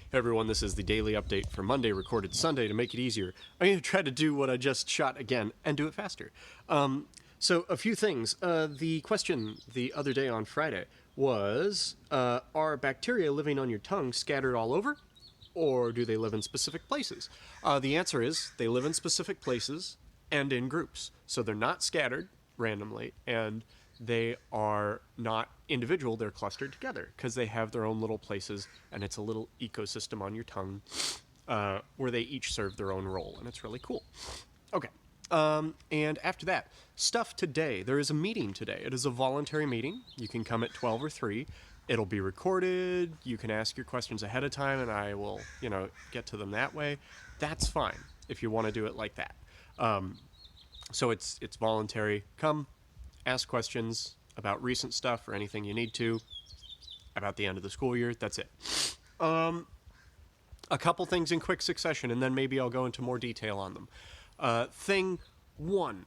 Hey everyone, this is the daily update for Monday, recorded Sunday. To make it easier, I'm going to try to do what I just shot again and do it faster. So a few things. The question the other day on Friday was, are bacteria living on your tongue scattered all over? Or do they live in specific places? The answer is they live in specific places and in groups. So they're not scattered randomly, and they are not individual, they're clustered together because they have their own little places, and it's a little ecosystem on your tongue where they each serve their own role, and it's really cool. Okay. And after that, stuff today. There is a meeting today. It is a voluntary meeting. You can come at 12 or 3. It'll be recorded. You can ask your questions ahead of time, and I will, get to them that way. That's fine if you want to do it like that. So it's voluntary. Come, ask questions about recent stuff or anything you need to about the end of the school year. That's it. A couple things in quick succession, and then maybe I'll go into more detail on them. Thing one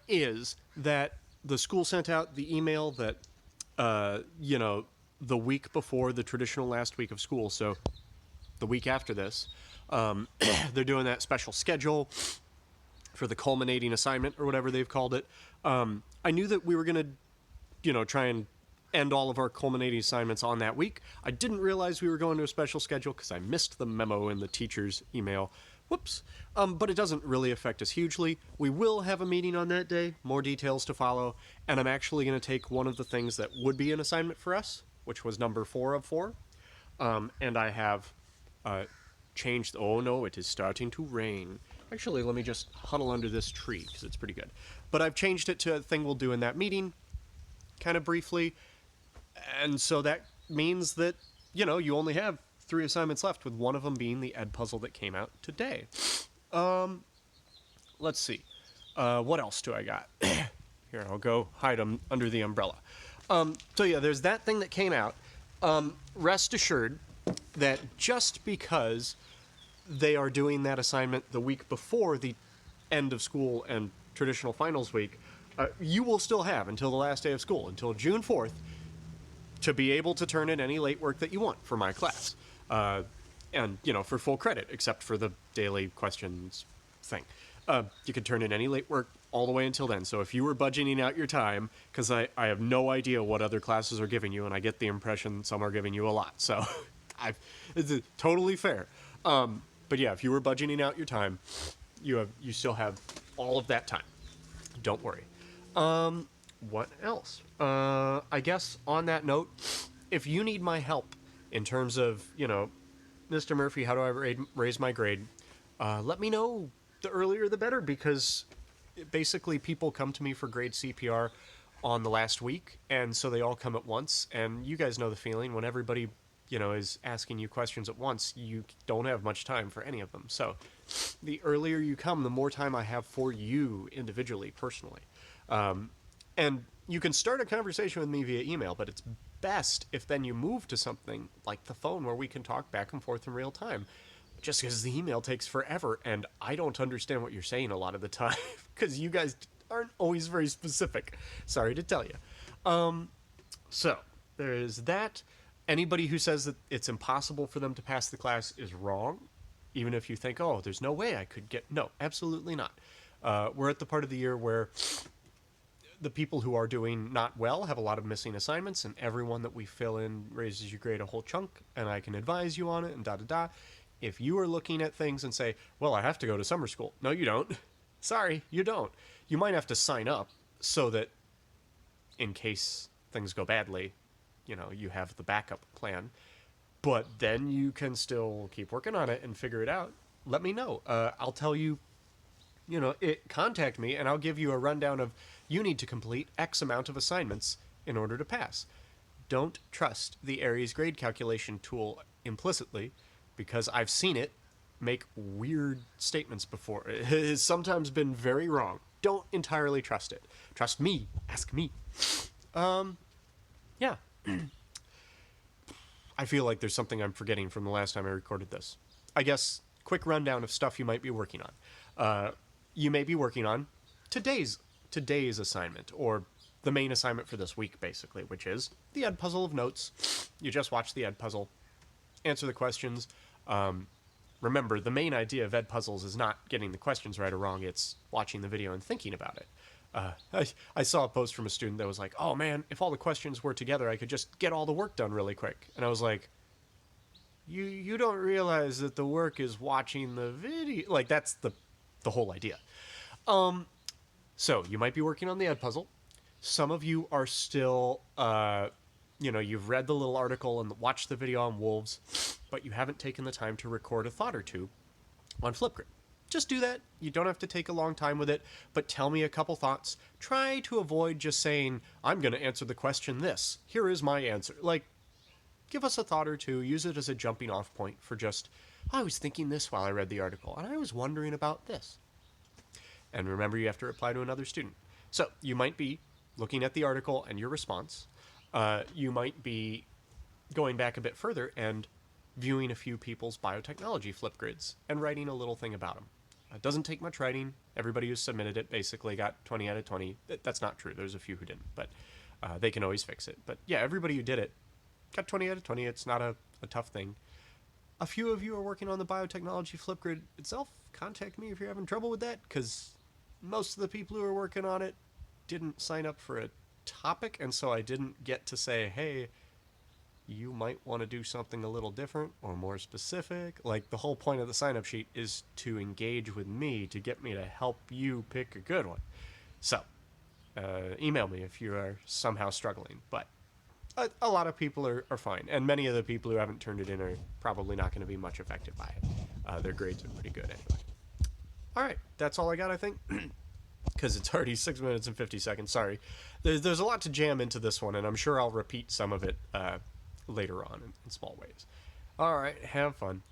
is that the school sent out the email that, the week before the traditional last week of school, so the week after this, they're doing that special schedule for the culminating assignment or whatever they've called it. I knew that we were going to, try and end all of our culminating assignments on that week. I didn't realize we were going to a special schedule because I missed the memo in the teacher's email. Whoops. But it doesn't really affect us hugely. We will have a meeting on that day, more details to follow, and I'm actually going to take one of the things that would be an assignment for us, which was number 4 of 4, and I have changed. Oh no, it is starting to rain. Actually, let me just huddle under this tree because it's pretty good. But I've changed it to a thing we'll do in that meeting, kind of briefly, and so that means that, you only have 3 assignments left, with one of them being the Ed puzzle that came out today. Let's see. What else do I got? Here, I'll go hide them under the umbrella. So yeah, there's that thing that came out. Rest assured that just because they are doing that assignment the week before the end of school and traditional finals week, you will still have until the last day of school, until June 4th, to be able to turn in any late work that you want for my class. And, for full credit, except for the daily questions thing. You can turn in any late work all the way until then. So if you were budgeting out your time, because I have no idea what other classes are giving you, and I get the impression some are giving you a lot. So it's totally fair. But yeah, if you were budgeting out your time, you still have all of that time. Don't worry. What else? I guess on that note, if you need my help in terms of, Mr. Murphy, how do I raise my grade? Let me know. The earlier the better, because basically people come to me for grade CPR on the last week, and so they all come at once, and you guys know the feeling when everybody, is asking you questions at once, you don't have much time for any of them. So the earlier you come, the more time I have for you individually, personally. And you can start a conversation with me via email, but it's best if then you move to something like the phone where we can talk back and forth in real time. Just because the email takes forever, and I don't understand what you're saying a lot of the time, because you guys aren't always very specific. Sorry to tell you. So, there is that. Anybody who says that it's impossible for them to pass the class is wrong. Even if you think, oh, there's no way I could get... No, absolutely not. We're at the part of the year where the people who are doing not well have a lot of missing assignments, and everyone that we fill in raises your grade a whole chunk, and I can advise you on it, and da-da-da. If you are looking at things and say, well, I have to go to summer school. No, you don't. Sorry, you don't. You might have to sign up so that in case things go badly, you have the backup plan. But then you can still keep working on it and figure it out. Let me know. I'll tell you, contact me, and I'll give you a rundown of you need to complete X amount of assignments in order to pass. Don't trust the Aries grade calculation tool implicitly, because I've seen it make weird statements before. It has sometimes been very wrong. Don't entirely trust it. Trust me. Ask me. Yeah. I feel like there's something I'm forgetting from the last time I recorded this. I guess, quick rundown of stuff you might be working on. You may be working on today's assignment, or the main assignment for this week, basically, which is the Ed puzzle of notes. You just watched the Ed puzzle. answer the questions. Remember, the main idea of Edpuzzles is not getting the questions right or wrong, it's watching the video and thinking about it. I saw a post from a student that was like, oh man, if all the questions were together, I could just get all the work done really quick. And I was like, you don't realize that the work is watching the video. Like, that's the whole idea. So you might be working on the Edpuzzle. Some of you are still, you've read the little article and watched the video on wolves, but you haven't taken the time to record a thought or two on Flipgrid. Just do that. You don't have to take a long time with it, but tell me a couple thoughts. Try to avoid just saying, I'm going to answer the question this. Here is my answer. Like, give us a thought or two. Use it as a jumping off point for just, I was thinking this while I read the article, and I was wondering about this. And remember, you have to reply to another student. So you might be looking at the article and your response. You might be going back a bit further and viewing a few people's biotechnology Flipgrids and writing a little thing about them. It doesn't take much writing. Everybody who submitted it basically got 20 out of 20. That's not true. There's a few who didn't, but they can always fix it. But yeah, everybody who did it got 20 out of 20. It's not a tough thing. A few of you are working on the biotechnology Flipgrid itself. Contact me if you're having trouble with that, because most of the people who are working on it didn't sign up for a topic, and so I didn't get to say, hey, you might want to do something a little different or more specific. Like, the whole point of the sign-up sheet is to engage with me, to get me to help you pick a good one. So, email me if you are somehow struggling. But a lot of people are fine, and many of the people who haven't turned it in are probably not going to be much affected by it. Their grades are pretty good anyway. All right, that's all I got, I think. Because it's already 6 minutes and 50 seconds. Sorry. There's a lot to jam into this one, and I'm sure I'll repeat some of it later on in small ways. All right, have fun.